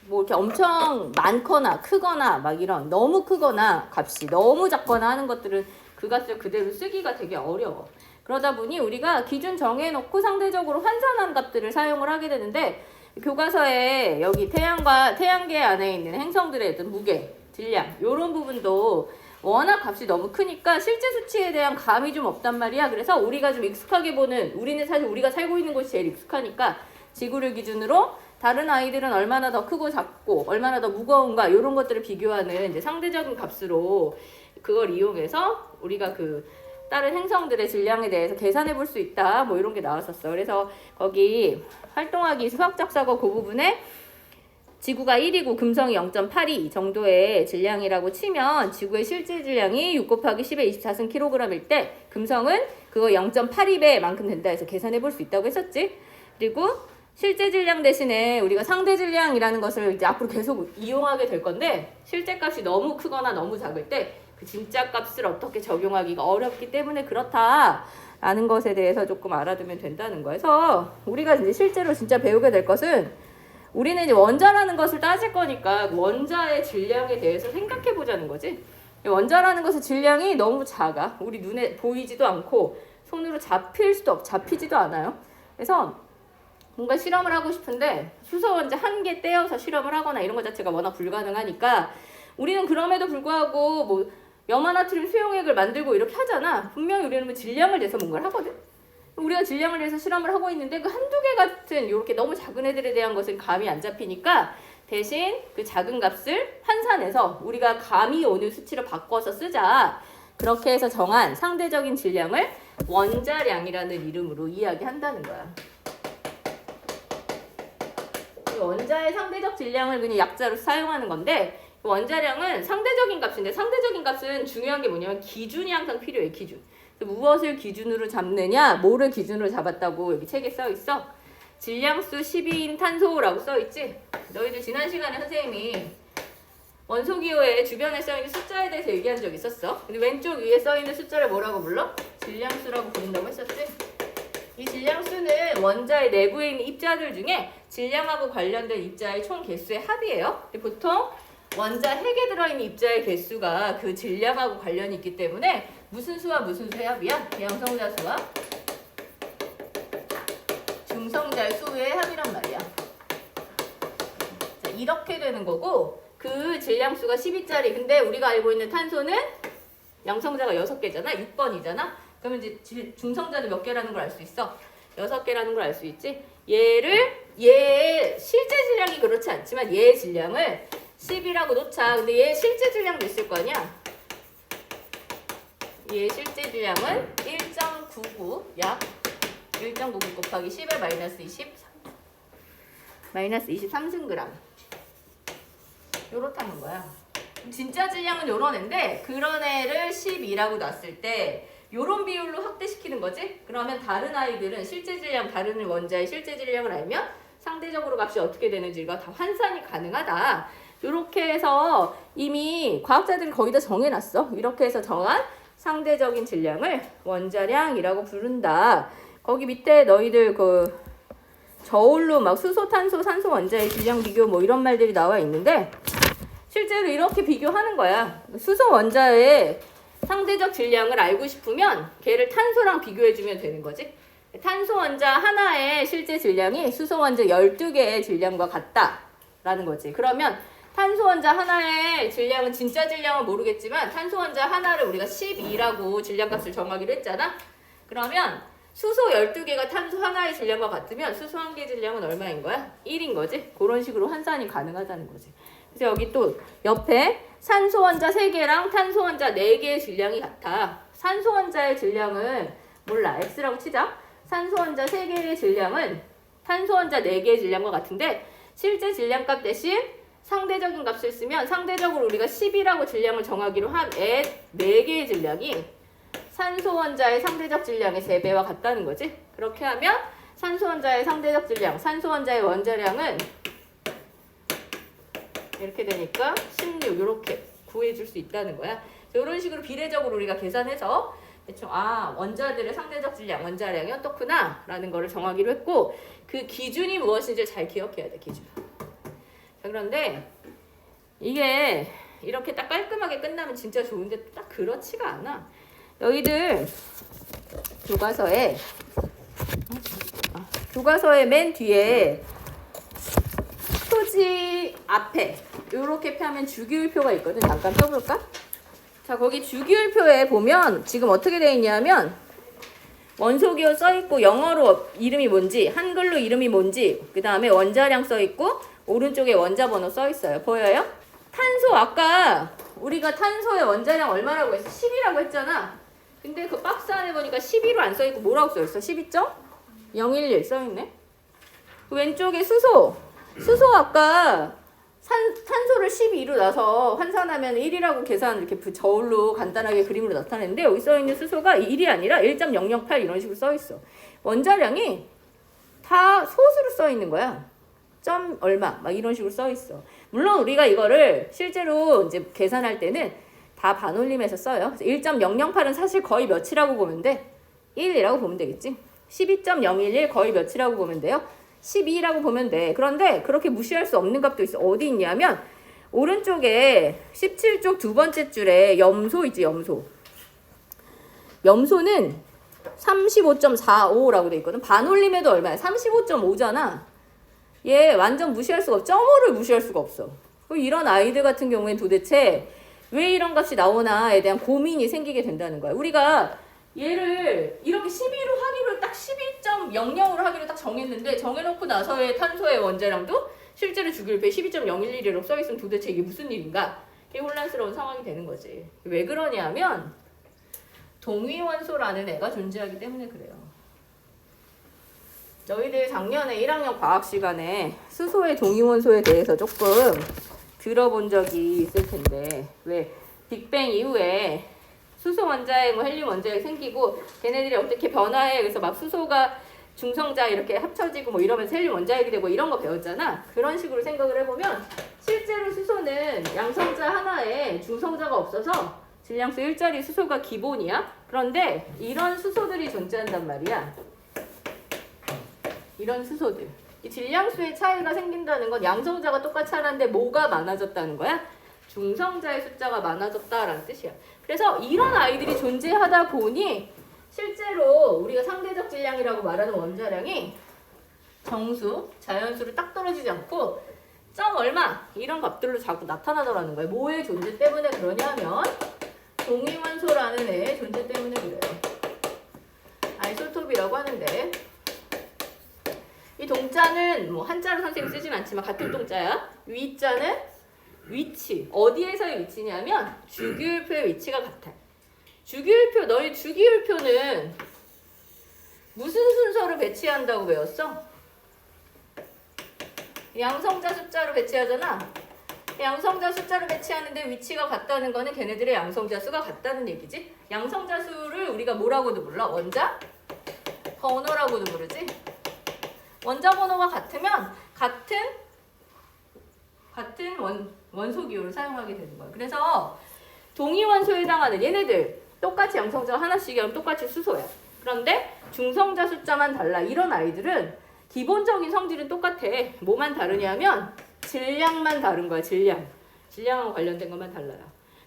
뭐 이렇게 엄청 많거나 크거나 막 이런 너무 크거나 값이 너무 작거나 하는 것들은 그 값을 그대로 쓰기가 되게 어려워. 그러다 보니 우리가 기준 정해놓고 상대적으로 환산한 값들을 사용을 하게 되는데 교과서에 여기 태양계 안에 있는 행성들의 어떤 무게, 질량 이런 부분도 워낙 값이 너무 크니까 실제 수치에 대한 감이 좀 없단 말이야. 그래서 우리가 좀 익숙하게 보는 우리는 사실 우리가 살고 있는 곳이 제일 익숙하니까 지구를 기준으로 다른 아이들은 얼마나 더 크고 작고 얼마나 더 무거운가 이런 것들을 비교하는 이제 상대적인 값으로 그걸 이용해서 우리가 그 다른 행성들의 질량에 대해서 계산해 볼 수 있다 뭐 이런 게 나왔었어. 그래서 거기 활동하기 수학적 사고 그 부분에 지구가 1이고 금성이 0.82 정도의 질량이라고 치면 지구의 실제 질량이 6 곱하기 10의 24승 kg일 때 금성은 그거 0.82배만큼 된다 해서 계산해 볼 수 있다고 했었지. 그리고 실제 질량 대신에 우리가 상대 질량이라는 것을 이제 앞으로 계속 이용하게 될 건데 실제 값이 너무 크거나 너무 작을 때 그 진짜 값을 어떻게 적용하기가 어렵기 때문에 그렇다라는 것에 대해서 조금 알아두면 된다는 거예요. 그래서 우리가 이제 실제로 진짜 배우게 될 것은 우리는 이제 원자라는 것을 따질 거니까 원자의 질량에 대해서 생각해 보자는 거지. 원자라는 것의 질량이 너무 작아. 우리 눈에 보이지도 않고 손으로 잡히지도 않아요. 그래서 뭔가 실험을 하고 싶은데 수소 원자 한 개 떼어서 실험을 하거나 이런 것 자체가 워낙 불가능하니까 우리는 그럼에도 불구하고 뭐 염화나트륨 수용액을 만들고 이렇게 하잖아. 분명히 우리는 뭐 질량을 내서 뭔가를 하거든. 우리가 질량을 내서 실험을 하고 있는데 그 한두 개 같은 이렇게 너무 작은 애들에 대한 것은 감이 안 잡히니까 대신 그 작은 값을 환산해서 우리가 감이 오는 수치로 바꿔서 쓰자. 그렇게 해서 정한 상대적인 질량을 원자량이라는 이름으로 이야기한다는 거야. 원자의 상대적 질량을 그냥 약자로 사용하는 건데 원자량은 상대적인 값인데 상대적인 값은 중요한 게 뭐냐면 기준이 항상 필요해. 기준. 무엇을 기준으로 잡느냐, 뭐를 기준으로 잡았다고 여기 책에 써 있어. 질량수 12인 탄소라고 써 있지. 너희들 지난 시간에 선생님이 원소기호의 주변에 써 있는 숫자에 대해서 얘기한 적 있었어. 근데 왼쪽 위에 써 있는 숫자를 뭐라고 불러? 질량수라고 부른다고 했었지. 이 질량수는 원자의 내부에 있는 입자들 중에 질량하고 관련된 입자의 총 개수의 합이에요. 근데 보통 원자 핵에 들어있는 입자의 개수가 그 질량하고 관련이 있기 때문에 무슨 수와 무슨 수의 합이야? 양성자 수와 중성자의 수의 합이란 말이야. 자, 이렇게 되는 거고 그 질량수가 12짜리. 근데 우리가 알고 있는 탄소는 양성자가 6개잖아. 6번이잖아. 그러면 이제 중성자도 몇 개라는 걸 알 수 있어? 6개라는 걸 알 수 있지? 얘의 실제 질량이 그렇지 않지만 얘의 질량을 10이라고 놓자. 근데 얘의 실제 질량도 있을 거 아니야? 얘의 실제 질량은 1.99 약 1.99 곱하기 10의 마이너스 23승g 요렇다는 거야. 진짜 질량은 요런 애인데 그런 애를 12라고 놨을 때 요런 비율로 확대시키는 거지? 그러면 다른 아이들은 실제 질량, 다른 원자의 실제 질량을 알면 상대적으로 값이 어떻게 되는지가 다 환산이 가능하다. 이렇게 해서 이미 과학자들이 거의 다 정해놨어. 이렇게 해서 정한 상대적인 질량을 원자량이라고 부른다. 거기 밑에 너희들 그 저울로 막 수소, 탄소, 산소 원자의 질량 비교 뭐 이런 말들이 나와 있는데 실제로 이렇게 비교하는 거야. 수소 원자의 상대적 질량을 알고 싶으면 걔를 탄소랑 비교해주면 되는 거지. 탄소 원자 하나의 실제 질량이 수소 원자 12개의 질량과 같다라는 거지. 그러면 탄소 원자 하나의 질량은 진짜 질량은 모르겠지만 탄소 원자 하나를 우리가 12라고 질량값을 정하기로 했잖아. 그러면 수소 12개가 탄소 하나의 질량과 같으면 수소 한 개의 질량은 얼마인 거야? 1인 거지. 그런 식으로 환산이 가능하다는 거지. 그래서 여기 또 옆에 산소 원자 3개랑 탄소 원자 4개의 질량이 같아. 산소 원자의 질량은 몰라. X라고 치자. 산소 원자 3개의 질량은 탄소 원자 4개의 질량과 같은데 실제 질량값 대신 상대적인 값을 쓰면 상대적으로 우리가 10이라고 질량을 정하기로 한 4개의 질량이 산소 원자의 상대적 질량의 3배와 같다는 거지. 그렇게 하면 산소 원자의 상대적 질량, 산소 원자의 원자량은 이렇게 되니까 16 이렇게 구해줄 수 있다는 거야. 이런 식으로 비례적으로 우리가 계산해서 대충 원자들의 상대적 질량, 원자량이 어떻구나 라는 거를 정하기로 했고 그 기준이 무엇인지 잘 기억해야 돼. 기준. 자, 그런데 이게 이렇게 딱 깔끔하게 끝나면 진짜 좋은데 딱 그렇지가 않아. 너희들 교과서의 맨 뒤에 표지 앞에 이렇게 펴면 주기율표가 있거든. 잠깐 펴볼까? 자, 거기 주기율표에 보면 지금 어떻게 되어 있냐면 원소기호 써있고 영어로 이름이 뭔지, 한글로 이름이 뭔지, 그 다음에 원자량 써있고 오른쪽에 원자번호 써있어요. 보여요? 탄소, 아까 우리가 탄소의 원자량 얼마라고 했어? 10이라고 했잖아. 근데 그 박스 안에 보니까 12로 안 써있고 뭐라고 써있어? 12.011 써있네. 그 왼쪽에 수소 아까 탄소를 12로 나서 환산하면 1이라고 계산 이렇게 저울로 간단하게 그림으로 나타냈는데 여기 써있는 수소가 1이 아니라 1.008 이런 식으로 써있어. 원자량이 다 소수로 써있는 거야. 점 얼마 막 이런 식으로 써있어. 물론 우리가 이거를 실제로 이제 계산할 때는 다 반올림해서 써요. 1.008은 사실 거의 몇이라고 보면 돼? 1이라고 보면 되겠지. 12.011 거의 몇이라고 보면 돼요? 12라고 보면 돼. 그런데 그렇게 무시할 수 없는 값도 있어. 어디 있냐면 오른쪽에 17쪽 두 번째 줄에 염소 있지, 염소. 염소는 35.45라고 돼 있거든. 반올림해도 얼마야? 35.5잖아. 얘 완전 무시할 수가 없어. 점오를 무시할 수가 없어. 이런 아이들 같은 경우엔 도대체 왜 이런 값이 나오나에 대한 고민이 생기게 된다는 거야. 우리가 얘를 이렇게 12로 하기로 딱 12.00으로 하기로 딱 정했는데 정해놓고 나서의 탄소의 원자량도 실제로 주기율표에 12.011이라고 써있으면 도대체 이게 무슨 일인가? 이게 혼란스러운 상황이 되는 거지. 왜 그러냐면 동위원소라는 애가 존재하기 때문에 그래요. 너희들 작년에 1학년 과학 시간에 수소의 동위원소에 대해서 조금 들어본 적이 있을 텐데 왜 빅뱅 이후에 수소 원자핵, 헬륨 원자핵 생기고 걔네들이 어떻게 변화해. 그래서 막 수소가 중성자 이렇게 합쳐지고 뭐 이러면서 헬륨 원자핵이 되고 이런 거 배웠잖아. 그런 식으로 생각을 해보면 실제로 수소는 양성자 하나에 중성자가 없어서 질량수 1짜리 수소가 기본이야. 그런데 이런 수소들이 존재한단 말이야. 이런 수소들. 이 질량수의 차이가 생긴다는 건 양성자가 똑같이 하는데 뭐가 많아졌다는 거야? 중성자의 숫자가 많아졌다라는 뜻이야. 그래서 이런 아이들이 존재하다 보니 실제로 우리가 상대적 질량이라고 말하는 원자량이 정수, 자연수로 딱 떨어지지 않고 점 얼마 이런 값들로 자꾸 나타나더라는 거예요. 뭐의 존재 때문에 그러냐면 동위원소라는 애의 존재 때문에 그래요. 아이소톱이라고 하는데 이 동자는 뭐 한자로 선생님 쓰진 않지만 같은 동자야. 위자는 위치. 어디에서의 위치냐면 주기율표의 위치가 같아. 주기율표, 너희 주기율표는 무슨 순서로 배치한다고 배웠어? 양성자 숫자로 배치하잖아. 양성자 숫자로 배치하는데 위치가 같다는 거는 걔네들의 양성자 수가 같다는 얘기지. 양성자 수를 우리가 뭐라고도 불러? 원자 번호라고도 부르지. 원자 번호가 같으면 같은 원소 기호를 사용하게 되는 거야. 그래서 동위원소에 해당하는 얘네들 똑같이 양성자 하나씩 하면 똑같이 수소야. 그런데 중성자 숫자만 달라. 이런 아이들은 기본적인 성질은 똑같아. 뭐만 다르냐면 질량만 다른 거야. 질량하고 관련된 것만 달라요.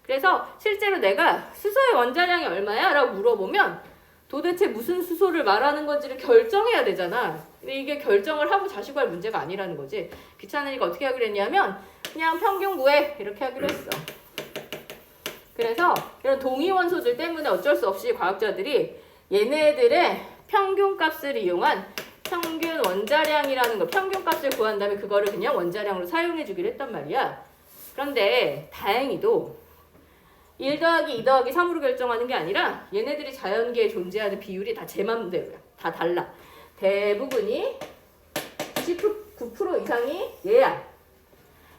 그래서 실제로 내가 수소의 원자량이 얼마야? 라고 물어보면 도대체 무슨 수소를 말하는 건지를 결정해야 되잖아. 근데 이게 결정을 하고 자시고 할 문제가 아니라는 거지. 귀찮으니까 어떻게 하기로 했냐면 그냥 평균 구해 이렇게 하기로 했어. 그래서 이런 동위원소들 때문에 어쩔 수 없이 과학자들이 얘네들의 평균값을 이용한 평균 원자량이라는 거, 평균값을 구한 다음에 그거를 그냥 원자량으로 사용해 주기로 했단 말이야. 그런데 다행히도 1 더하기 2 더하기 3으로 결정하는 게 아니라 얘네들이 자연계에 존재하는 비율이 다 제 맘대로야. 다 달라. 대부분이 99% 이상이 얘야.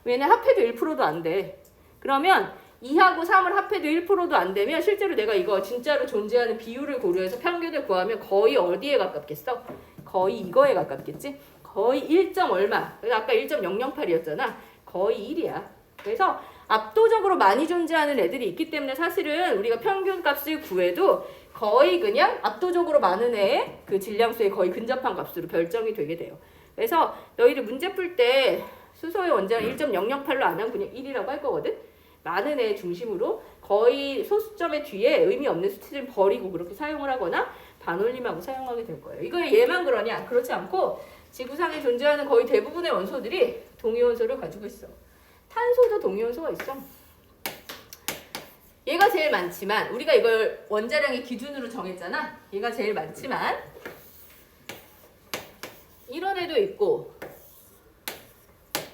얘네 합해도 1%도 안 돼. 그러면 2하고 3을 합해도 1%도 안 되면 실제로 내가 이거 진짜로 존재하는 비율을 고려해서 평균을 구하면 거의 어디에 가깝겠어? 거의 이거에 가깝겠지? 거의 1. 얼마. 아까 1.008이었잖아. 거의 1이야. 그래서 압도적으로 많이 존재하는 애들이 있기 때문에 사실은 우리가 평균값을 구해도 거의 그냥 압도적으로 많은 애의 그 질량수에 거의 근접한 값으로 결정이 되게 돼요. 그래서 너희들 문제 풀 때 수소의 원자량 1.008로 안 하면 그냥 1이라고 할 거거든. 많은 애 중심으로 거의 소수점의 뒤에 의미 없는 수치를 버리고 그렇게 사용을 하거나 반올림하고 사용하게 될 거예요. 이거 얘만 그러냐? 그렇지 않고 지구상에 존재하는 거의 대부분의 원소들이 동위원소를 가지고 있어. 탄소도 동위원소가 있어. 얘가 제일 많지만 우리가 이걸 원자량의 기준으로 정했잖아. 얘가 제일 많지만 이런 애도 있고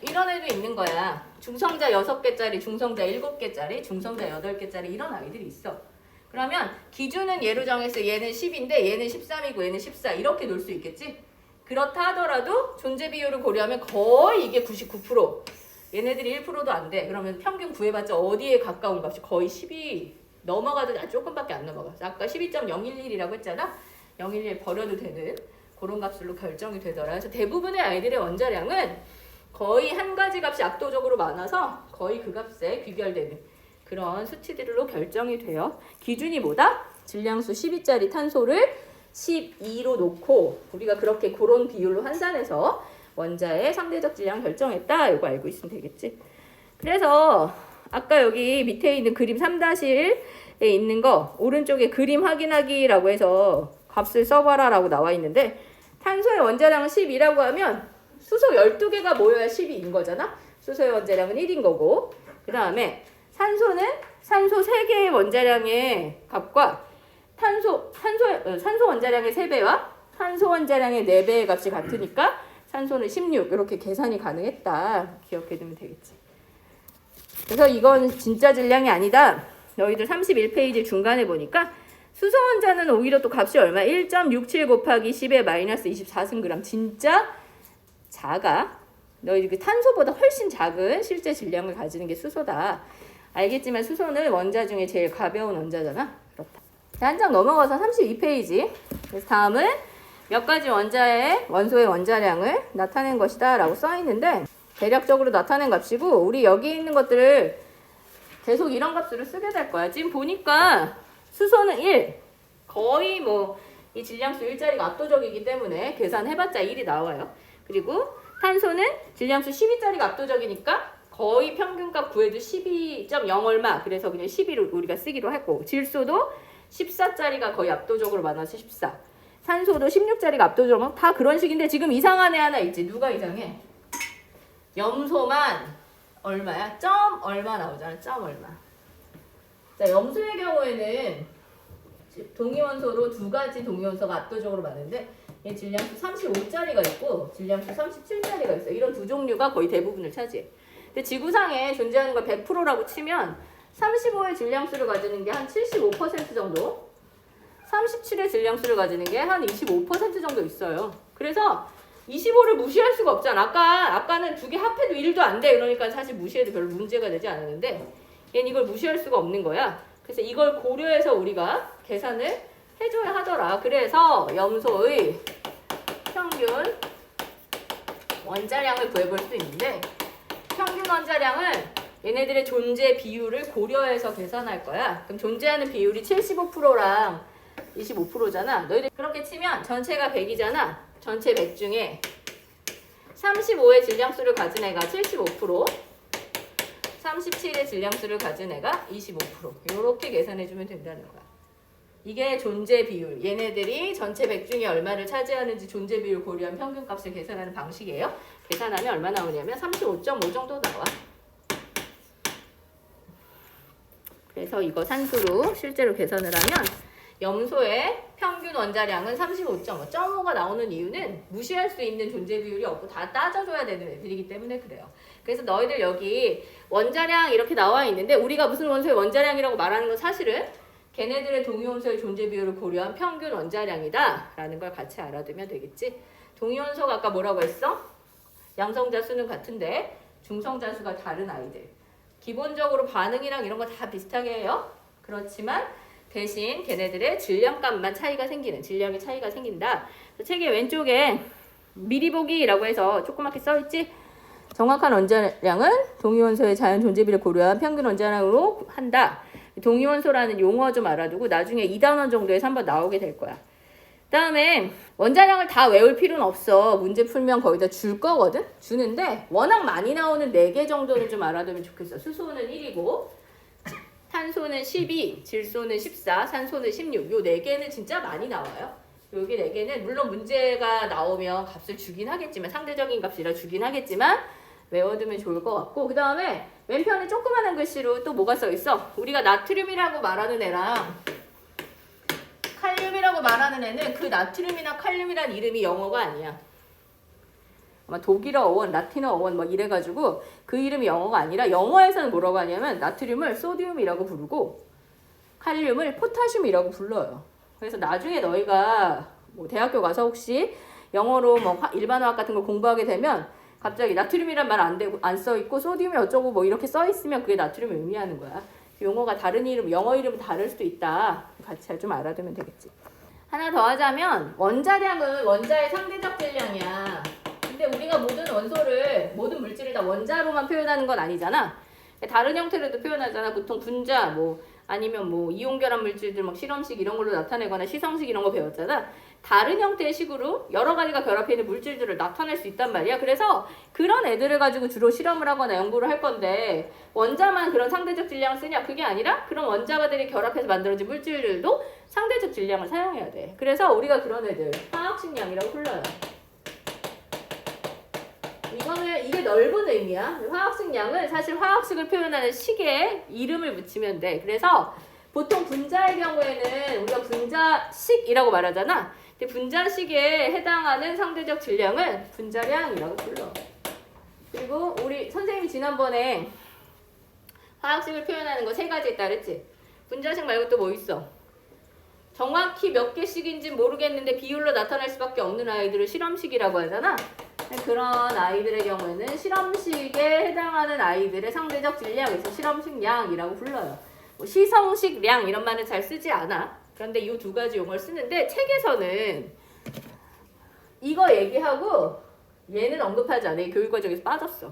이런 애도 있는 거야. 중성자 6개짜리, 중성자 7개짜리, 중성자 8개짜리 이런 아이들이 있어. 그러면 기준은 얘로 정했어. 얘는 10인데 얘는 13이고 얘는 14 이렇게 놓을 수 있겠지? 그렇다 하더라도 존재 비율을 고려하면 거의 이게 99%. 얘네들이 1%도 안 돼. 그러면 평균 구해봤자 어디에 가까운 값이 거의 10이 넘어가도 조금밖에 안 넘어가. 아까 12.011이라고 했잖아. 011 버려도 되는 그런 값으로 결정이 되더라. 그래서 대부분의 아이들의 원자량은 거의 한 가지 값이 압도적으로 많아서 거의 그 값에 귀결되는 그런 수치들로 결정이 돼요. 기준이 뭐다? 질량수 12짜리 탄소를 12로 놓고 우리가 그렇게 그런 비율로 환산해서 원자의 상대적 질량 결정했다. 이거 알고 있으면 되겠지. 그래서 아까 여기 밑에 있는 그림 3-1에 있는 거 오른쪽에 그림 확인하기라고 해서 값을 써봐라 라고 나와 있는데 탄소의 원자량은 10이라고 하면 수소 12개가 모여야 10인 거잖아. 수소의 원자량은 1인 거고 그 다음에 산소는 산소 3개의 원자량의 값과 산소 원자량의 3배와 탄소 원자량의 4배의 값이 같으니까 산소는 16 이렇게 계산이 가능했다. 기억해 두면 되겠지. 그래서 이건 진짜 질량이 아니다. 너희들 31페이지 중간에 보니까 수소 원자는 오히려 또 값이 얼마? 1.67 곱하기 10의 마이너스 24승그램. 진짜 작아. 너희들 그 탄소보다 훨씬 작은 실제 질량을 가지는 게 수소다. 알겠지만 수소는 원자 중에 제일 가벼운 원자잖아. 그렇다. 한 장 넘어가서 32페이지. 그래서 다음은 몇 가지 원소의 원자량을 나타낸 것이다 라고 써 있는데 대략적으로 나타낸 값이고 우리 여기 있는 것들을 계속 이런 값으로 쓰게 될 거야. 지금 보니까 수소는 1 거의 뭐 이 질량수 1짜리가 압도적이기 때문에 계산해봤자 1이 나와요. 그리고 탄소는 질량수 12짜리가 압도적이니까 거의 평균값 구해도 12.0 얼마 그래서 그냥 12로 우리가 쓰기로 했고 질소도 14짜리가 거의 압도적으로 많아서 14 산소도 16짜리가 압도적으로 다 그런 식인데 지금 이상한 애 하나 있지. 누가 이상해? 염소만 얼마야? 점 얼마 나오잖아. 점 얼마. 자, 염소의 경우에는 동위원소로 2가지 동위원소가 압도적으로 많은데 얘 질량수 35짜리가 있고 질량수 37짜리가 있어. 이런 두 종류가 거의 대부분을 차지해. 근데 지구상에 존재하는 걸 100%라고 치면 35의 질량수를 가지는 게 한 75% 정도 37의 질량수를 가지는 게 한 25% 정도 있어요. 그래서 25를 무시할 수가 없잖아. 아까는 두 개 합해도 1도 안 돼. 그러니까 사실 무시해도 별로 문제가 되지 않았는데 얘는 이걸 무시할 수가 없는 거야. 그래서 이걸 고려해서 우리가 계산을 해줘야 하더라. 그래서 염소의 평균 원자량을 구해볼 수 있는데 평균 원자량은 얘네들의 존재 비율을 고려해서 계산할 거야. 그럼 존재하는 비율이 75%랑 25%잖아. 너희들 그렇게 치면 전체가 100이잖아. 전체 100 중에 35의 질량수를 가진 애가 75%, 37의 질량수를 가진 애가 25%. 이렇게 계산해주면 된다는 거야. 이게 존재 비율. 얘네들이 전체 100 중에 얼마를 차지하는지 존재 비율 고려한 평균값을 계산하는 방식이에요. 계산하면 얼마 나오냐면 35.5 정도 나와. 그래서 이거 산수로 실제로 계산을 하면 염소의 평균 원자량은 35.5. 0.5가 나오는 이유는 무시할 수 있는 존재 비율이 없고 다 따져줘야 되는 애들이기 때문에 그래요. 그래서 너희들 여기 원자량 이렇게 나와 있는데 우리가 무슨 원소의 원자량이라고 말하는 건 사실은 걔네들의 동위원소의 존재 비율을 고려한 평균 원자량이다 라는 걸 같이 알아두면 되겠지. 동위원소가 아까 뭐라고 했어? 양성자 수는 같은데 중성자 수가 다른 아이들. 기본적으로 반응이랑 이런 거 다 비슷하게 해요. 그렇지만 대신 걔네들의 질량값만 차이가 생기는, 질량의 차이가 생긴다. 책의 왼쪽에 미리 보기라고 해서 조그맣게 써있지? 정확한 원자량은 동위원소의 자연 존재비를 고려한 평균 원자량으로 한다. 동위원소라는 용어 좀 알아두고 나중에 2단원 정도에서 한번 나오게 될 거야. 그다음에 원자량을 다 외울 필요는 없어. 문제 풀면 거기다 줄 거거든. 주는데 워낙 많이 나오는 4개 정도는 좀 알아두면 좋겠어. 수소는 1이고 탄소는 12, 질소는 14, 산소는 16. 요 4개는 진짜 많이 나와요. 여기 4개는 물론 문제가 나오면 값을 주긴 하겠지만 상대적인 값이라 주긴 하겠지만 외워두면 좋을 것 같고, 그 다음에 왼편에 조그마한 글씨로 또 뭐가 써 있어? 우리가 나트륨이라고 말하는 애랑 칼륨이라고 말하는 애는 그 나트륨이나 칼륨이란 이름이 영어가 아니야. 아마 독일어 어원, 라틴어 어원 막 이래가지고 그 이름이 영어가 아니라 영어에서는 뭐라고 하냐면 나트륨을 소디움이라고 부르고 칼륨을 포타슘이라고 불러요. 그래서 나중에 너희가 뭐 대학교 가서 혹시 영어로 뭐 일반화학 같은 걸 공부하게 되면 갑자기 나트륨이란 말 안 써 있고 소디움이 어쩌고 뭐 이렇게 써 있으면 그게 나트륨을 의미하는 거야. 용어가 다른 이름, 영어 이름은 다를 수도 있다. 같이 좀 알아두면 되겠지. 하나 더 하자면 원자량은 원자의 상대적 질량이야. 근데 우리가 모든 원소를, 모든 물질을 다 원자로만 표현하는 건 아니잖아. 다른 형태로도 표현하잖아. 보통 분자, 뭐 아니면 뭐 이온결합 물질들 막 실험식 이런 걸로 나타내거나 시성식 이런 거 배웠잖아. 다른 형태의 식으로 여러 가지가 결합해 있는 물질들을 나타낼 수 있단 말이야. 그래서 그런 애들을 가지고 주로 실험을 하거나 연구를 할 건데 원자만 그런 상대적 질량을 쓰냐? 그게 아니라 그런 원자가들이 결합해서 만들어진 물질들도 상대적 질량을 사용해야 돼. 그래서 우리가 그런 애들 화학식량이라고 불러요. 이게 넓은 의미야. 화학식량은 사실 화학식을 표현하는 식에 이름을 붙이면 돼. 그래서 보통 분자의 경우에는 우리가 분자식이라고 말하잖아. 근데 분자식에 해당하는 상대적 질량은 분자량이라고 불러. 그리고 우리 선생님이 지난번에 화학식을 표현하는 거 3가지 있다 그랬지? 분자식 말고 또 뭐 있어? 정확히 몇 개씩인지 모르겠는데 비율로 나타날 수밖에 없는 아이들을 실험식이라고 하잖아. 그런 아이들의 경우에는 실험식에 해당하는 아이들의 상대적 질량에서 실험식량이라고 불러요. 뭐 시성식량 이런 말은 잘 쓰지 않아. 그런데 이 2가지 용어를 쓰는데 책에서는 이거 얘기하고 얘는 언급하지 않아. 교육과정에서 빠졌어.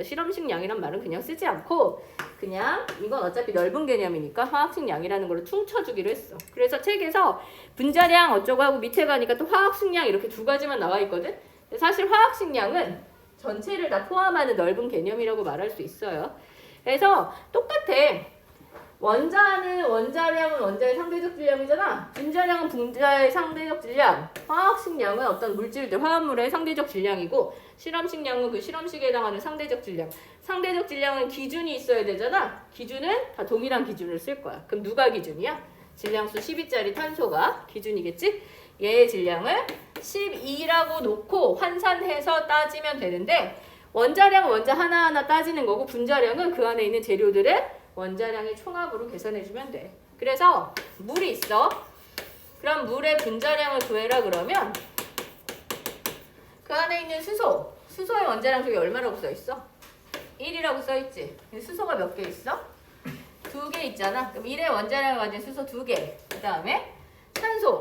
실험식량이란 말은 그냥 쓰지 않고 그냥 이건 어차피 넓은 개념이니까 화학식량이라는 걸로 퉁쳐주기로 했어. 그래서 책에서 분자량 어쩌고 하고 밑에 가니까 또 화학식량 이렇게 2가지만 나와 있거든. 사실 화학식량은 전체를 다 포함하는 넓은 개념이라고 말할 수 있어요. 그래서 똑같아. 원자량은 원자의 상대적 질량이잖아. 분자량은 분자의 상대적 질량. 화학식량은 어떤 물질들, 화합물의 상대적 질량이고 실험식량은 그 실험식에 해당하는 상대적 질량. 상대적 질량은 기준이 있어야 되잖아. 기준은 다 동일한 기준을 쓸 거야. 그럼 누가 기준이야? 질량수 12짜리 탄소가 기준이겠지? 얘의 질량을 12라고 놓고 환산해서 따지면 되는데 원자량은 원자 하나하나 따지는 거고 분자량은 그 안에 있는 재료들의 원자량의 총합으로 계산해주면 돼. 그래서 물이 있어. 그럼 물의 분자량을 구해라 그러면 그 안에 있는 수소의 원자량 저기 얼마라고 써있어? 1이라고 써있지. 수소가 몇 개 있어? 2개 있잖아. 그럼 1의 원자량을 가진 수소 2개. 그 다음에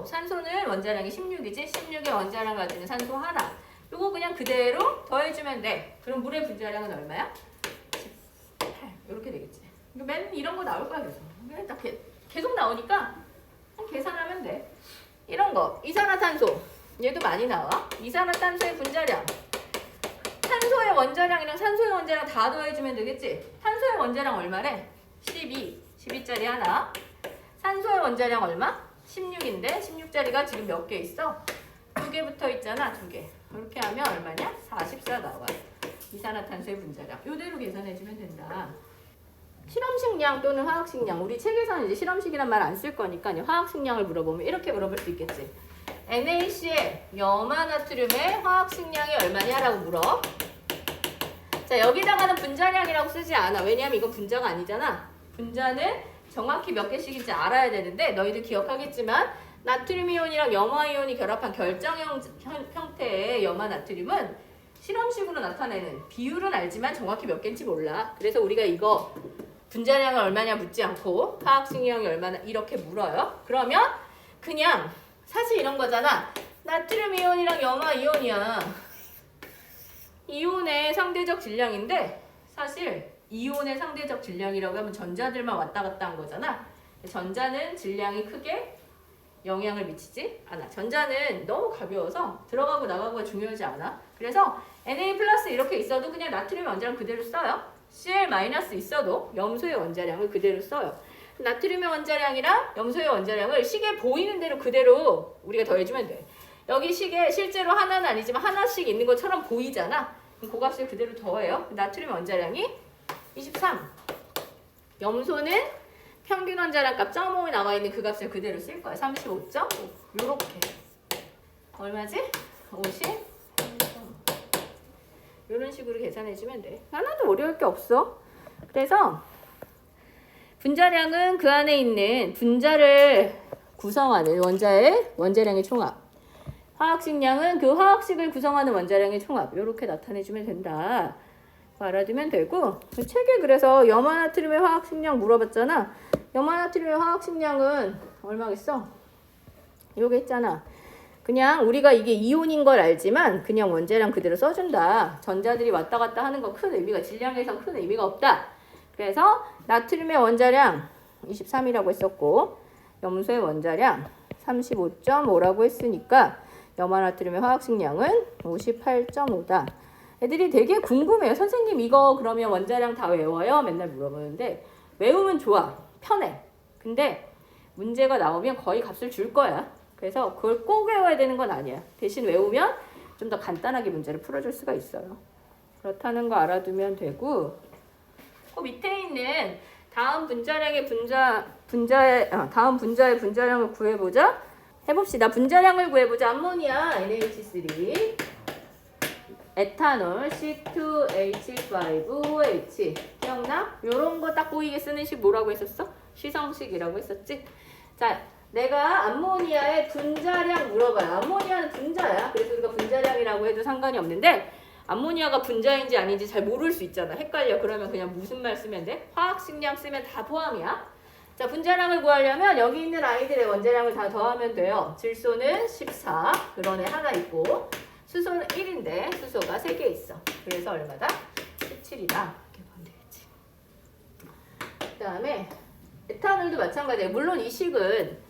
산소는 원자량이 16이지. 16의 원자량 가지는 산소 하나. 요거 그냥 그대로 더해주면 돼. 그럼 물의 분자량은 얼마야? 18. 이렇게 되겠지. 맨 이런 거 나올 거야 계속. 그냥 딱 계속 나오니까 계산하면 돼. 이런 거 이산화탄소 얘도 많이 나와. 이산화탄소의 분자량. 탄소의 원자량이랑 산소의 원자량 다 더해주면 되겠지. 탄소의 원자량 얼마래? 12짜리 하나. 산소의 원자량 얼마? 16인데 16짜리가 지금 몇 개 있어? 2개 붙어 있잖아. 2개. 이렇게 하면 얼마냐? 44 나와. 이산화탄소의 분자량. 이대로 계산해주면 된다. 실험식량 또는 화학식량. 우리 책에서는 이제 실험식이란 말 안 쓸 거니까 화학식량을 물어보면 이렇게 물어볼 수 있겠지. NaCl, 염화나트륨의 화학식량이 얼마냐라고 물어. 자, 여기다가는 분자량이라고 쓰지 않아. 왜냐하면 이건 분자가 아니잖아. 분자는 정확히 몇 개씩인지 알아야 되는데 너희들 기억하겠지만 나트륨 이온이랑 염화 이온이 결합한 결정형 형태의 염화나트륨은 실험식으로 나타내는 비율은 알지만 정확히 몇 개인지 몰라. 그래서 우리가 이거 분자량은 얼마냐 묻지 않고 화학식량이 얼마나 이렇게 물어요. 그러면 그냥 사실 이런 거잖아. 나트륨 이온이랑 염화 이온이야. 이온의 상대적 질량인데 사실 이온의 상대적 질량이라고 하면 전자들만 왔다 갔다 한 거잖아. 전자는 질량이 크게 영향을 미치지 않아. 전자는 너무 가벼워서 들어가고 나가고가 중요하지 않아. 그래서 Na 플러스 이렇게 있어도 그냥 나트륨 원자량 그대로 써요. Cl 마이너스 있어도 염소의 원자량을 그대로 써요. 나트륨의 원자량이랑 염소의 원자량을 식에 보이는 대로 그대로 우리가 더해주면 돼. 여기 식에 실제로 하나는 아니지만 하나씩 있는 것처럼 보이잖아. 그럼 그 값을 그대로 더해요. 나트륨 원자량이 23. 염소는 평균 원자량 값 0.5에 나와 있는 그 값을 그대로 쓸 거야. 35.5. 요렇게. 얼마지? 50. 이런 식으로 계산해주면 돼. 하나도 어려울 게 없어. 그래서 분자량은 그 안에 있는 분자를 구성하는 원자의 원자량의 총합. 화학식량은 그 화학식을 구성하는 원자량의 총합. 이렇게 나타내주면 된다. 알아두면 되고, 그 책에 그래서 염화나트륨의 화학식량 물어봤잖아. 염화나트륨의 화학식량은 얼마겠어? 요게 있잖아. 그냥 우리가 이게 이온인 걸 알지만 그냥 원자량 그대로 써준다. 전자들이 왔다 갔다 하는 거 큰 의미가, 질량에선 큰 의미가 없다. 그래서 나트륨의 원자량 23이라고 했었고 염소의 원자량 35.5라고 했으니까 염화나트륨의 화학식량은 58.5다. 애들이 되게 궁금해요. 선생님 이거 그러면 원자량 다 외워요? 맨날 물어보는데 외우면 좋아. 편해. 근데 문제가 나오면 거의 값을 줄 거야. 그래서 그걸 꼭 외워야 되는 건 아니야. 대신 외우면 좀 더 간단하게 문제를 풀어줄 수가 있어요. 그렇다는 거 알아두면 되고, 그 밑에 있는 다음 분자량의 다음 분자의 분자량을 구해보자. 해봅시다. 분자량을 구해보자. 암모니아 NH3, 에탄올 C2H5OH. 기억나? 요런 거 딱 보이게 쓰는 식 뭐라고 했었어? 시성식이라고 했었지? 자, 내가 암모니아의 분자량 물어봐요. 암모니아는 분자야. 그래서 우리가 분자량이라고 해도 상관이 없는데 암모니아가 분자인지 아닌지 잘 모를 수 있잖아. 헷갈려. 그러면 그냥 무슨 말 쓰면 돼? 화학식량 쓰면 다 포함이야. 자, 분자량을 구하려면 여기 있는 아이들의 원자량을 다 더하면 돼요. 질소는 14. 그런 애 하나 있고 수소는 1인데 수소가 3개 있어. 그래서 얼마다? 17이다. 이렇게 보면 되겠지. 그 다음에 에탄올도 마찬가지예요. 물론 이 식은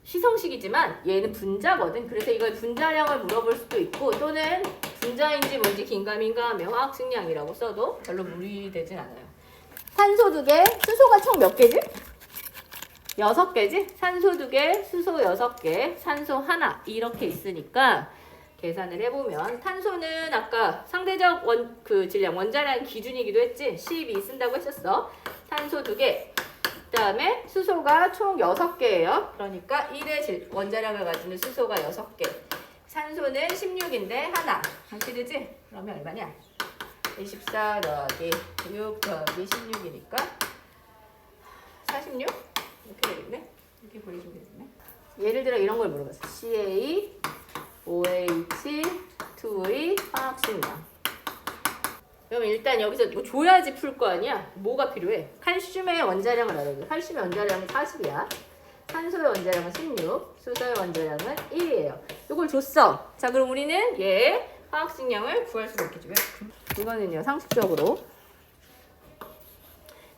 시성식이지만 얘는 분자거든. 그래서 이걸 분자량을 물어볼 수도 있고 또는 분자인지 뭔지 긴가민가하며 화학식량이라고 써도 별로 무리되진 않아요. 산소 2개, 수소가 총 몇 개지? 6개지? 산소 2개, 수소 6개, 산소 하나 이렇게 있으니까 계산을 해보면 탄소는 아까 상대적 질량 원자량 기준이기도 했지? 12 쓴다고 했었어. 탄소 2개. 그 다음에 수소가 총 6개예요. 그러니까 1의 원자량을 가지는 수소가 6개. 산소는 16인데 하나. 같이 되지? 그러면 얼마냐? 24 더하기 6 더하기 16이니까 46? 이렇게 되겠네? 이렇게 보여주면 되겠네. 예를 들어 이런 걸 물어봤어. CA, OH, 2의 화학식량. 그럼 일단 여기서 뭐 줘야지 풀 거 아니야? 뭐가 필요해? 칼슘의 원자량을 알아야 돼. 칼슘의 원자량은 40이야. 산소의 원자량은 16, 수소의 원자량은 1이에요. 이걸 줬어. 자, 그럼 우리는 얘 화학식량을 구할 수가 있겠죠. 이거는요, 상식적으로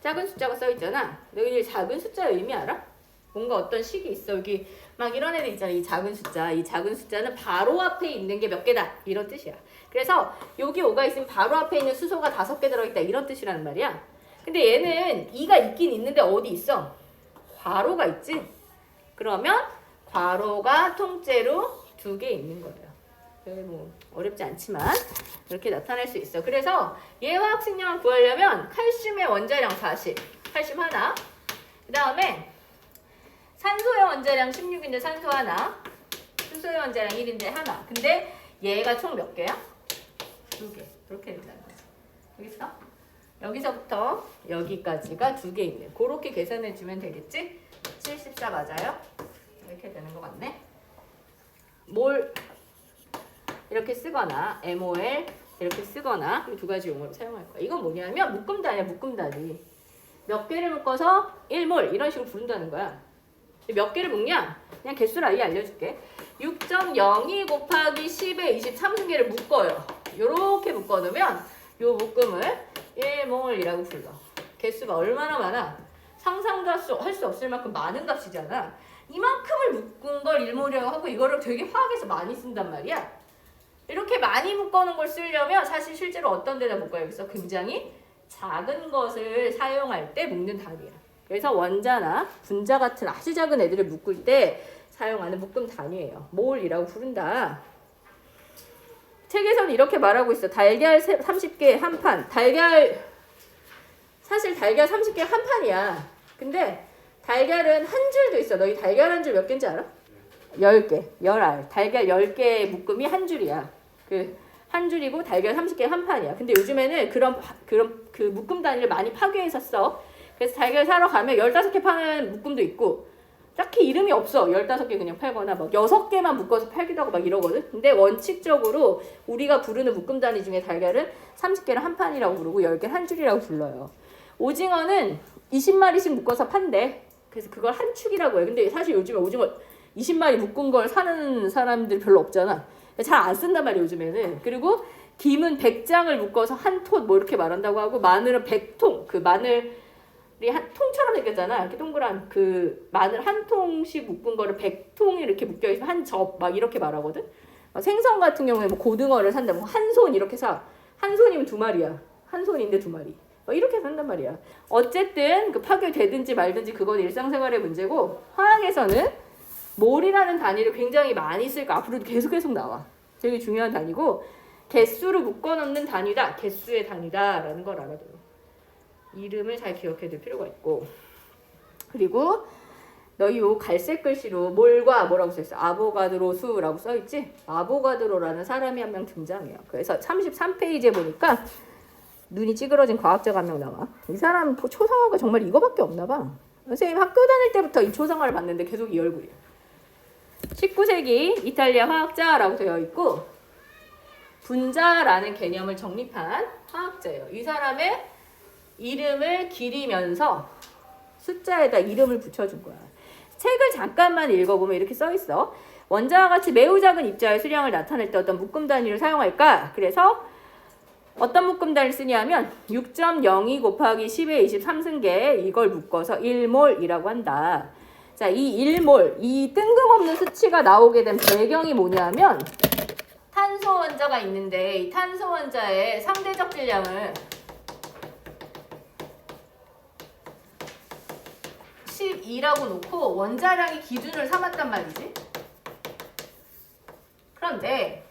작은 숫자가 써있잖아. 너희들 작은 숫자의 의미 알아? 뭔가 어떤 식이 있어. 여기 막 이런 애들 있잖아. 이 작은 숫자. 이 작은 숫자는 바로 앞에 있는 게 몇 개다. 이런 뜻이야. 그래서 여기 5가 있으면 바로 앞에 있는 수소가 5개 들어있다. 이런 뜻이라는 말이야. 근데 얘는 2가 있긴 있는데 어디 있어? 괄호가 있지? 그러면 괄호가 통째로 2개 있는 거예요. 뭐 어렵지 않지만 이렇게 나타낼 수 있어. 그래서 얘 화학식량을 구하려면 칼슘의 원자량 40. 칼슘 하나. 그 다음에 산소의 원자량 16인데 산소 하나. 수소의 원자량 1인데 하나. 근데 얘가 총 몇 개야? 2개. 이렇게 된다는 거지. 여기서? 여기서부터 여기까지가 2개 있네. 그렇게 계산해주면 되겠지? 74 맞아요? 이렇게 되는 것 같네. 몰 이렇게 쓰거나 MOL 이렇게 쓰거나 이 두 가지 용어로 사용할 거야. 이건 뭐냐면 묶음단이야. 묶음단이. 몇 개를 묶어서 1몰 이런 식으로 부른다는 거야. 몇 개를 묶냐? 그냥 개수를 아예 알려줄게. 6.02 곱하기 10의 23승계를 묶어요. 요렇게 묶어놓으면 요 묶음을 1몰이라고 불러. 개수가 얼마나 많아? 상상도 할 수 없을 만큼 많은 값이잖아. 이만큼을 묶은 걸 1몰이라고 하고 이거를 되게 화학에서 많이 쓴단 말이야. 이렇게 많이 묶어놓은 걸 쓰려면 사실 실제로 어떤 데다 묶어야겠어? 굉장히 작은 것을 사용할 때 묶는 단위야. 그래서 원자나 분자 같은 아주 작은 애들을 묶을 때 사용하는 묶음 단위예요. 몰이라고 부른다. 책에서는 이렇게 말하고 있어. 달걀 30개 한 판. 사실 달걀 30개 한 판이야. 근데 달걀은 한 줄도 있어. 너희 달걀 한 줄 몇 개인지 알아? 10개, 10알. 달걀 10개의 묶음이 한 줄이야. 한 줄이고 달걀 30개 한 판이야. 근데 요즘에는 그런 그 묶음 단위를 많이 파괴해서 써. 그래서 달걀 사러 가면 15개 파는 묶음도 있고 딱히 이름이 없어. 15개 그냥 팔거나 막 6개만 묶어서 팔기도 하고 막 이러거든. 근데 원칙적으로 우리가 부르는 묶음 단위 중에 달걀은 30개를 한 판이라고 부르고 10개 한 줄이라고 불러요. 오징어는 20마리씩 묶어서 판대. 그래서 그걸 한 축이라고 해. 근데 사실 요즘에 오징어 20마리 묶은 걸 사는 사람들 별로 없잖아. 잘 안 쓴단 말이야 요즘에는. 그리고 김은 100장을 묶어서 한 톳 뭐 이렇게 말한다고 하고 마늘은 100통. 그 마늘이 한 통처럼 생겼잖아. 이렇게 동그란 그 마늘 한 통씩 묶은 거를 100통이 이렇게 묶여 있으면 한 접 막 이렇게 말하거든. 생선 같은 경우에 뭐 고등어를 산다면 한 손 이렇게 사. 한 손이면 2마리야. 한 손인데 2마리. 이렇게 산단 말이야. 어쨌든 그 파괴되든지 말든지 그건 일상생활의 문제고 화학에서는 몰이라는 단위를 굉장히 많이 쓸까 앞으로도 계속 나와. 되게 중요한 단위고 개수를 묶어놓는 단위다. 개수의 단위다라는 걸 알아둬요. 이름을 잘 기억해둘 필요가 있고 그리고 너희 요 갈색 글씨로 몰과 뭐라고 써있어? 아보가드로수라고 써있지? 아보가드로라는 사람이 한 명 등장해요. 그래서 33페이지에 보니까 눈이 찌그러진 과학자가 한 명 나와. 이 사람 초상화가 정말 이거밖에 없나 봐. 선생님 학교 다닐 때부터 이 초상화를 봤는데 계속 이 얼굴이야. 19세기 이탈리아 화학자라고 되어 있고 분자라는 개념을 정립한 화학자예요. 이 사람의 이름을 기리면서 숫자에다 이름을 붙여준 거야. 책을 잠깐만 읽어보면 이렇게 써 있어. 원자와 같이 매우 작은 입자의 수량을 나타낼 때 어떤 묶음 단위를 사용할까? 그래서 어떤 묶음 단위를 쓰냐면 6.02 곱하기 10의 23승계 이걸 묶어서 1몰이라고 한다. 자, 이 1몰, 이 뜬금없는 수치가 나오게 된 배경이 뭐냐면 탄소 원자가 있는데 이 탄소 원자의 상대적 질량을 12라고 놓고 원자량의 기준을 삼았단 말이지. 그런데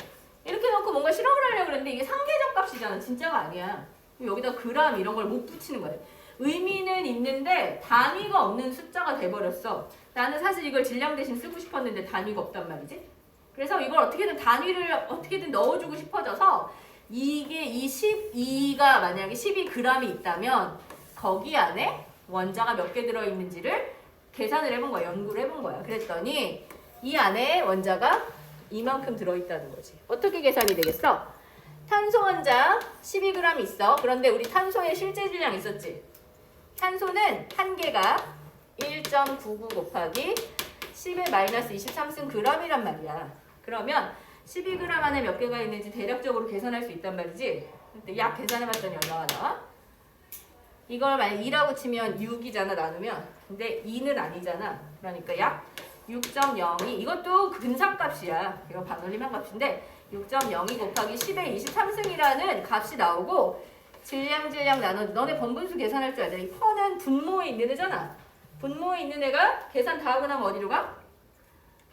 이렇게 놓고 뭔가 실험을 하려고 그랬는데 이게 상대적 값이잖아. 진짜가 아니야. 여기다 그램 이런 걸 못 붙이는 거야. 의미는 있는데 단위가 없는 숫자가 돼버렸어. 나는 사실 이걸 질량 대신 쓰고 싶었는데 단위가 없단 말이지. 그래서 이걸 어떻게든 단위를 어떻게든 넣어주고 싶어져서 이게 이 12가 만약에 12g이 있다면 거기 안에 원자가 몇 개 들어있는지를 계산을 해본 거야. 연구를 해본 거야. 그랬더니 이 안에 원자가 이만큼 들어있다는 거지. 어떻게 계산이 되겠어? 탄소 원자 12g 있어. 그런데 우리 탄소의 실제 질량 있었지? 탄소는 한 개가 1.99 곱하기 10의 마이너스 23승 g이란 말이야. 그러면 12g 안에 몇 개가 있는지 대략적으로 계산할 수 있단 말이지. 근데 약 계산해봤더니 얼마가 나와? 이걸 만약 2라고 치면 6이잖아 나누면. 근데 2는 아니잖아. 그러니까 약 6.02 이것도 근사값이야. 이거 반올림한 값인데 6.02 곱하기 10의 23승이라는 값이 나오고 질량 나눠 너네 번분수 계산할 줄 알잖아. 이 퍼는 분모에 있는 애잖아. 분모에 있는 애가 계산 다 하고 나면 어디로 가?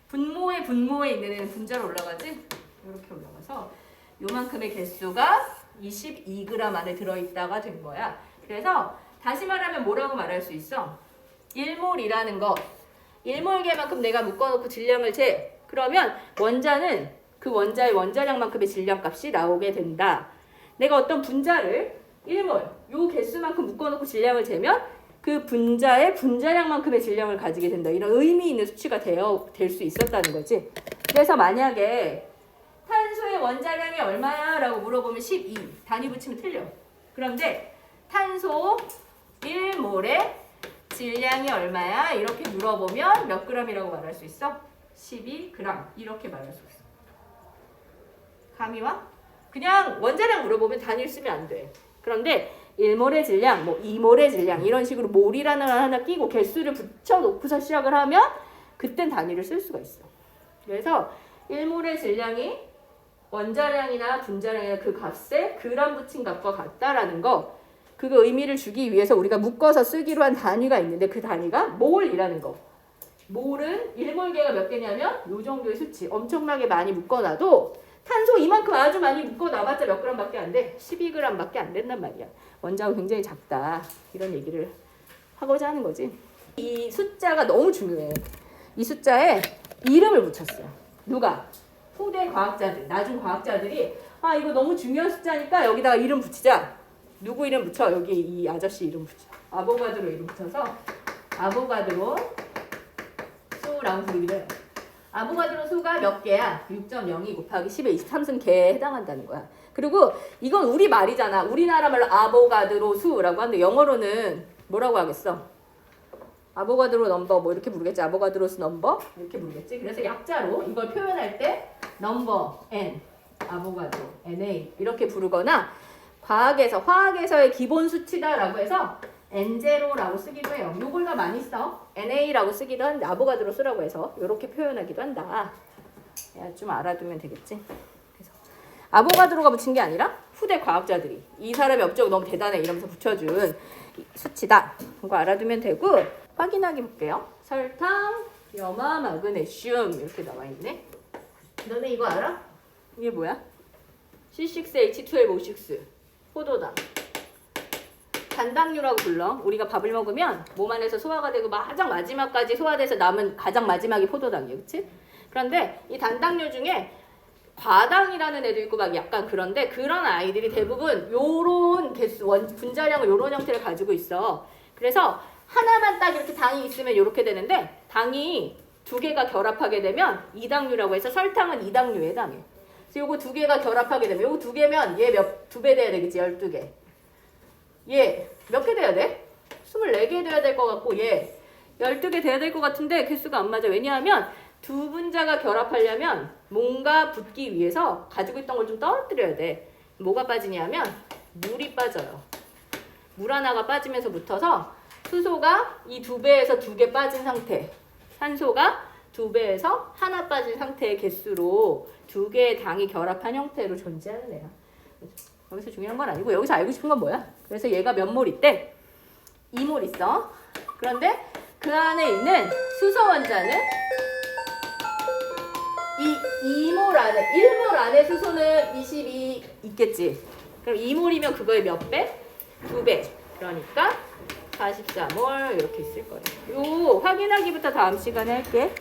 분모에 있는 애는 분자로 올라가지? 이렇게 올라가서 요만큼의 개수가 22g 안에 들어있다가 된 거야. 그래서 다시 말하면 뭐라고 말할 수 있어? 1몰이라는 거 1몰계만큼 내가 묶어놓고 질량을 재. 그러면 원자는 그 원자의 원자량만큼의 질량값이 나오게 된다. 내가 어떤 분자를 1몰 요 개수만큼 묶어놓고 질량을 재면 그 분자의 분자량만큼의 질량을 가지게 된다. 이런 의미 있는 수치가 될 수 있었다는 거지. 그래서 만약에 탄소의 원자량이 얼마야? 라고 물어보면 12. 단위 붙이면 틀려. 그런데 탄소 1몰의 질량이 얼마야? 이렇게 물어보면 몇 g이라고 말할 수 있어? 12g. 이렇게 말할 수 있어. 감이 와? 그냥 원자량 물어보면 단위를 쓰면 안 돼. 그런데 1몰의 질량, 뭐 2몰의 질량 이런 식으로 몰이라는 걸 하나 끼고 개수를 붙여놓고서 시작을 하면 그땐 단위를 쓸 수가 있어. 그래서 1몰의 질량이 원자량이나 분자량이나 그 값에 그람 붙인 값과 같다라는 거, 그 의미를 주기 위해서 우리가 묶어서 쓰기로 한 단위가 있는데 그 단위가 몰이라는 거. 몰은 1몰계가 몇 개냐면 요 정도의 수치. 엄청나게 많이 묶어놔도 탄소 이만큼 아주 많이 묶어놔봤자 몇 g밖에 안 돼. 12g밖에 안 된단 말이야. 원자가 굉장히 작다. 이런 얘기를 하고자 하는 거지. 이 숫자가 너무 중요해. 이 숫자에 이름을 붙였어요. 누가? 후대 과학자들, 나중 과학자들이 아 이거 너무 중요한 숫자니까 여기다가 이름 붙이자. 누구 이름 붙여? 여기 이 아저씨 이름 붙여. 아보가드로 이름 붙여서 아보가드로 수라고 부르기도 해요. 아보가드로 수가 몇 개야? 6.02 곱하기 10의 23승 개에 해당한다는 거야. 그리고 이건 우리 말이잖아. 우리나라 말로 아보가드로 수라고 하는데 영어로는 뭐라고 하겠어? 아보가드로 넘버 뭐 이렇게 부르겠지. 아보가드로스 넘버 이렇게 부르겠지. 그래서 약자로 이걸 표현할 때 넘버 n, 아보가드로 na 이렇게 부르거나 과학에서 화학에서의 기본 수치다라고 해서 N0라고 쓰기도 해요. 요걸 더 많이 써. NA라고 쓰기도 한데 아보가드로 쓰라고 해서 이렇게 표현하기도 한다. 야, 좀 알아두면 되겠지. 그래서 아보가드로가 붙인 게 아니라 후대 과학자들이 이 사람이 업적 너무 대단해 이러면서 붙여준 수치다. 이거 알아두면 되고 확인하기 볼게요. 설탕, 염화, 마그네슘 이렇게 나와 있네. 너네 이거 알아? 이게 뭐야? C6H12O6 포도당. 단당류라고 불러. 우리가 밥을 먹으면 몸 안에서 소화가 되고 가장 마지막까지 소화돼서 남은 가장 마지막이 포도당이에요. 그치? 그런데 이 단당류 중에 과당이라는 애도 있고 막 약간 그런데 그런 아이들이 대부분 요런 개수, 분자량을 요런 형태를 가지고 있어. 그래서 하나만 딱 이렇게 당이 있으면 이렇게 되는데 당이 두 개가 결합하게 되면 이당류라고 해서 설탕은 이당류에 해당해. 그래서 요거 두 개가 결합하게 되면 요거 두 개면 얘 두 배 돼야 되겠지. 12개. 얘 몇 개 돼야 돼? 24개 돼야 될 것 같고 얘 12개 돼야 될 것 같은데 개수가 안 맞아. 왜냐하면 두 분자가 결합하려면 뭔가 붙기 위해서 가지고 있던 걸 좀 떨어뜨려야 돼. 뭐가 빠지냐면 물이 빠져요. 물 하나가 빠지면서 붙어서 수소가 이 2배에서 2개 빠진 상태, 산소가 2배에서 하나 빠진 상태의 개수로 2개의 당이 결합한 형태로 존재하는 애야. 여기서 중요한 건 아니고 여기서 알고 싶은 건 뭐야? 그래서 얘가 몇 몰 있대? 2몰 있어. 그런데 그 안에 있는 수소 원자는 이 2몰 안에 1몰 안에 수소는 22 있겠지. 그럼 2몰이면 그거의 몇 배? 2배. 그러니까 44몰 이렇게 있을 거예요. 요 확인하기부터 다음 시간에 할게.